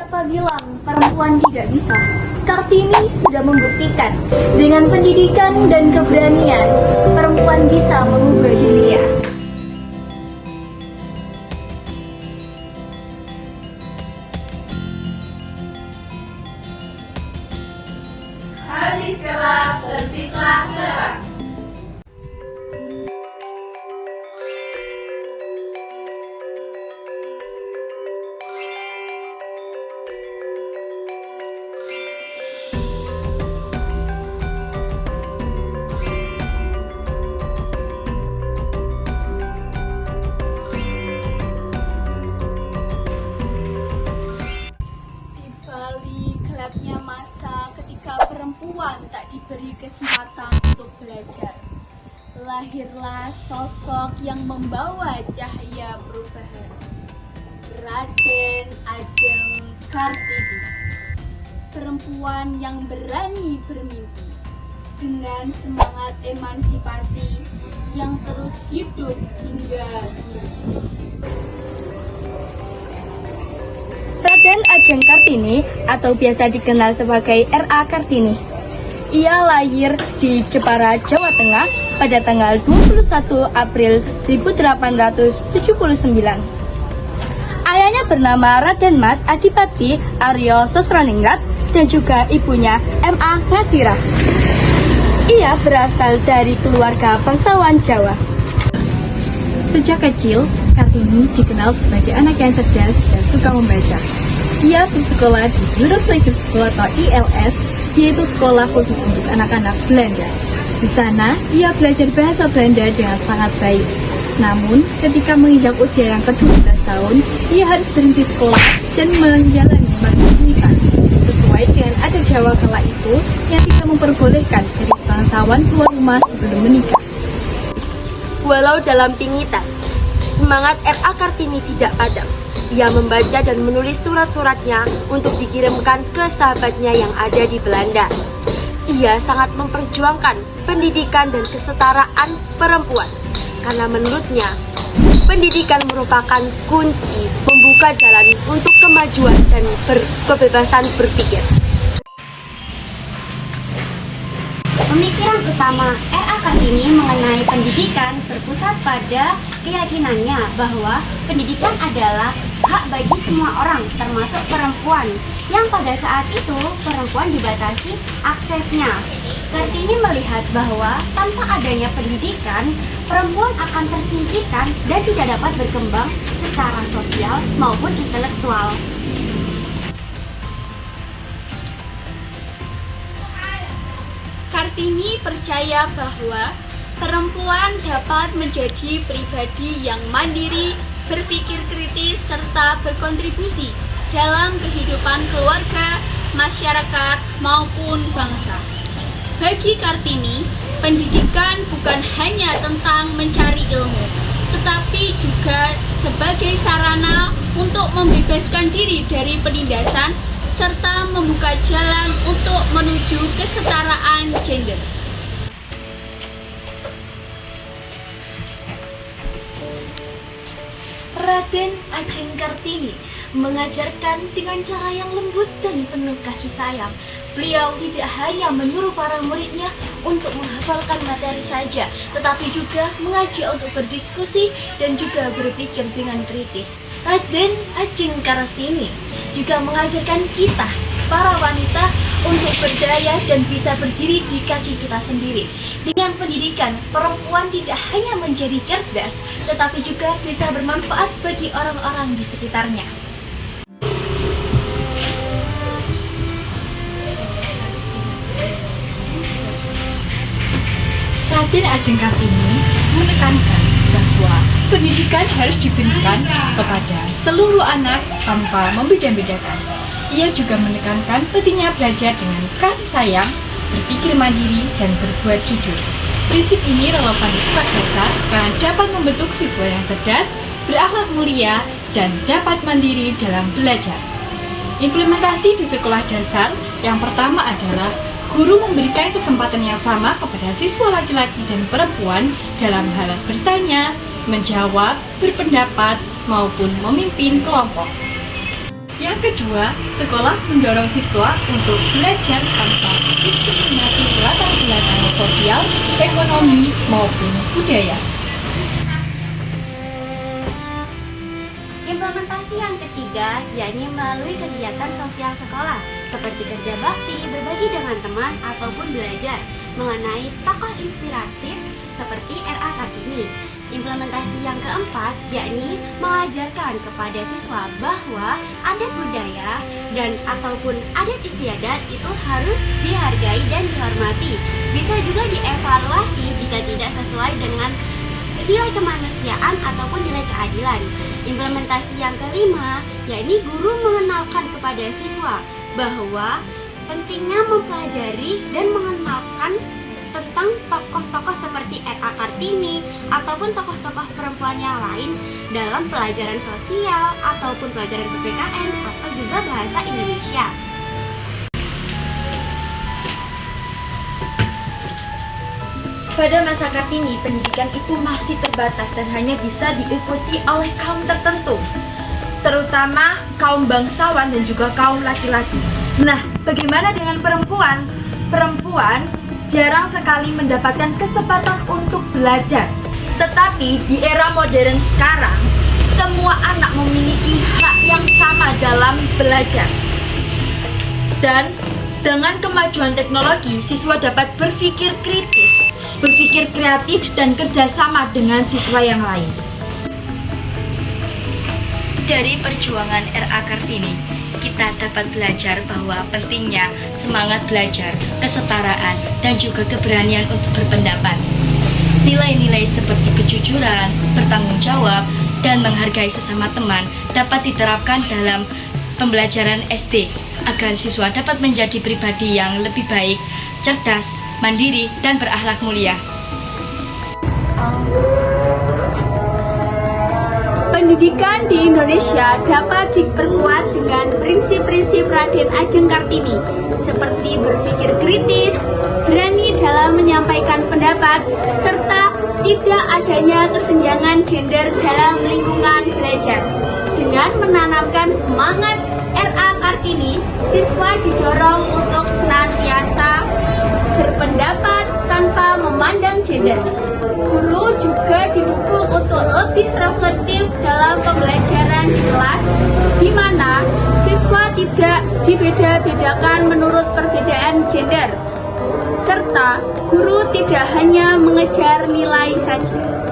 Siapa bilang perempuan tidak bisa? Kartini sudah membuktikan dengan pendidikan dan keberanian, perempuan bisa mengubah dunia. Habis gelap, terbitlah terang. Di balik gelapnya masa ketika perempuan tak diberi kesempatan untuk belajar, lahirlah sosok yang membawa cahaya perubahan. Raden Ajeng Kartini, perempuan yang berani bermimpi dengan semangat emansipasi yang terus hidup hingga kini. Raden Ajeng Kartini atau biasa dikenal sebagai R.A. Kartini. Ia lahir di Jepara, Jawa Tengah pada tanggal 21 April 1879. Ayahnya bernama Raden Mas Adipati Aryo Sosroningrat dan juga ibunya M.A. Ngasirah. Ia berasal dari keluarga bangsawan Jawa. Sejak kecil, Kartini dikenal sebagai anak yang cerdas dan suka membaca. Ia bersekolah di European School atau ILS, yaitu sekolah khusus untuk anak-anak Belanda. Di sana, ia belajar bahasa Belanda dengan sangat baik. Namun, ketika menginjak usia yang ke-12 tahun, ia harus berhenti sekolah dan menjalani masa pendidikan. Sesuai dengan adat Jawa kala itu, yang tidak memperbolehkan gadis bangsawan keluar rumah sebelum menikah. Walau dalam pingitan, semangat R.A. Kartini tidak padam. Ia membaca dan menulis surat-suratnya untuk dikirimkan ke sahabatnya yang ada di Belanda. Ia sangat memperjuangkan pendidikan dan kesetaraan perempuan, karena menurutnya, pendidikan merupakan kunci membuka jalan untuk kemajuan dan kebebasan berpikir. Pemikiran utama R.A. Kartini mengenai pendidikan berpusat pada keyakinannya bahwa pendidikan adalah hak bagi semua orang, termasuk perempuan, yang pada saat itu perempuan dibatasi aksesnya. Kartini melihat bahwa tanpa adanya pendidikan, perempuan akan tersingkirkan dan tidak dapat berkembang secara sosial maupun intelektual. Kartini percaya bahwa perempuan dapat menjadi pribadi yang mandiri, berpikir kritis, serta berkontribusi dalam kehidupan keluarga, masyarakat, maupun bangsa. Bagi Kartini, pendidikan bukan hanya tentang mencari ilmu, tetapi juga sebagai sarana untuk membebaskan diri dari penindasan serta membuka jalan untuk menuju kesetaraan gender. Raden Ajeng Kartini mengajarkan dengan cara yang lembut dan penuh kasih sayang. Beliau tidak hanya menyuruh para muridnya untuk menghafalkan materi saja, tetapi juga mengajak untuk berdiskusi dan juga berpikir dengan kritis. Raden Ajeng Kartini juga mengajarkan kita, para wanita, untuk berdaya dan bisa berdiri di kaki kita sendiri. Dengan pendidikan, perempuan tidak hanya menjadi cerdas, tetapi juga bisa bermanfaat bagi orang-orang di sekitarnya. Raden Ajeng Kartini menekankan bahwa pendidikan harus diberikan kepada seluruh anak tanpa membeda-bedakan. Ia juga menekankan pentingnya belajar dengan kasih sayang, berpikir mandiri, dan berbuat jujur. Prinsip ini relevan di sekolah dasar karena dapat membentuk siswa yang cerdas, berakhlak mulia, dan dapat mandiri dalam belajar. Implementasi di sekolah dasar yang pertama adalah guru memberikan kesempatan yang sama kepada siswa laki-laki dan perempuan dalam hal bertanya, menjawab, berpendapat, maupun memimpin kelompok. Yang Yang kedua, sekolah mendorong siswa untuk belajar tanpa diskriminasi latar belakang sosial, ekonomi, maupun budaya. Implementasi yang ketiga, yakni melalui kegiatan sosial sekolah, seperti kerja bakti, berbagi dengan teman, ataupun belajar mengenai tokoh inspiratif seperti R.A. Kartini. Implementasi yang keempat, yakni mengajarkan kepada siswa bahwa adat budaya dan ataupun adat istiadat itu harus dihargai dan dihormati. Bisa juga dievaluasi jika tidak sesuai dengan nilai kemanusiaan ataupun nilai keadilan. Implementasi yang kelima, yakni guru mengenalkan kepada siswa bahwa pentingnya mempelajari dan mengenalkan tentang tokoh-tokoh seperti R.A. Kartini ataupun tokoh-tokoh perempuan yang lain dalam pelajaran sosial ataupun pelajaran PPKN atau juga bahasa Indonesia. Pada masa Kartini, pendidikan itu masih terbatas dan hanya bisa diikuti oleh kaum tertentu, terutama kaum bangsawan dan juga kaum laki-laki. Nah, bagaimana dengan perempuan? Perempuan jarang sekali mendapatkan kesempatan untuk belajar. Tetapi di era modern sekarang, semua anak memiliki hak yang sama dalam belajar. Dan dengan kemajuan teknologi, siswa dapat berpikir kritis, berpikir kreatif, dan kerjasama dengan siswa yang lain. Dari perjuangan R.A. Kartini, kita dapat belajar bahwa pentingnya semangat belajar, kesetaraan, dan juga keberanian untuk berpendapat. Nilai-nilai seperti kejujuran, bertanggung jawab, dan menghargai sesama teman dapat diterapkan dalam pembelajaran SD agar siswa dapat menjadi pribadi yang lebih baik, cerdas, mandiri, dan berakhlak mulia. Pendidikan di Indonesia dapat diperkuat dengan prinsip-prinsip Raden Ajeng Kartini, seperti berpikir kritis, berani dalam menyampaikan pendapat, serta tidak adanya kesenjangan gender dalam lingkungan belajar. Dengan menanamkan semangat R.A. Kartini, siswa didorong untuk senantiasa berpendapat tanpa memandang gender. Guru juga didukung untuk lebih reflektif dalam pembelajaran di kelas, di mana siswa tidak dibeda-bedakan menurut perbedaan gender, serta guru tidak hanya mengejar nilai saja.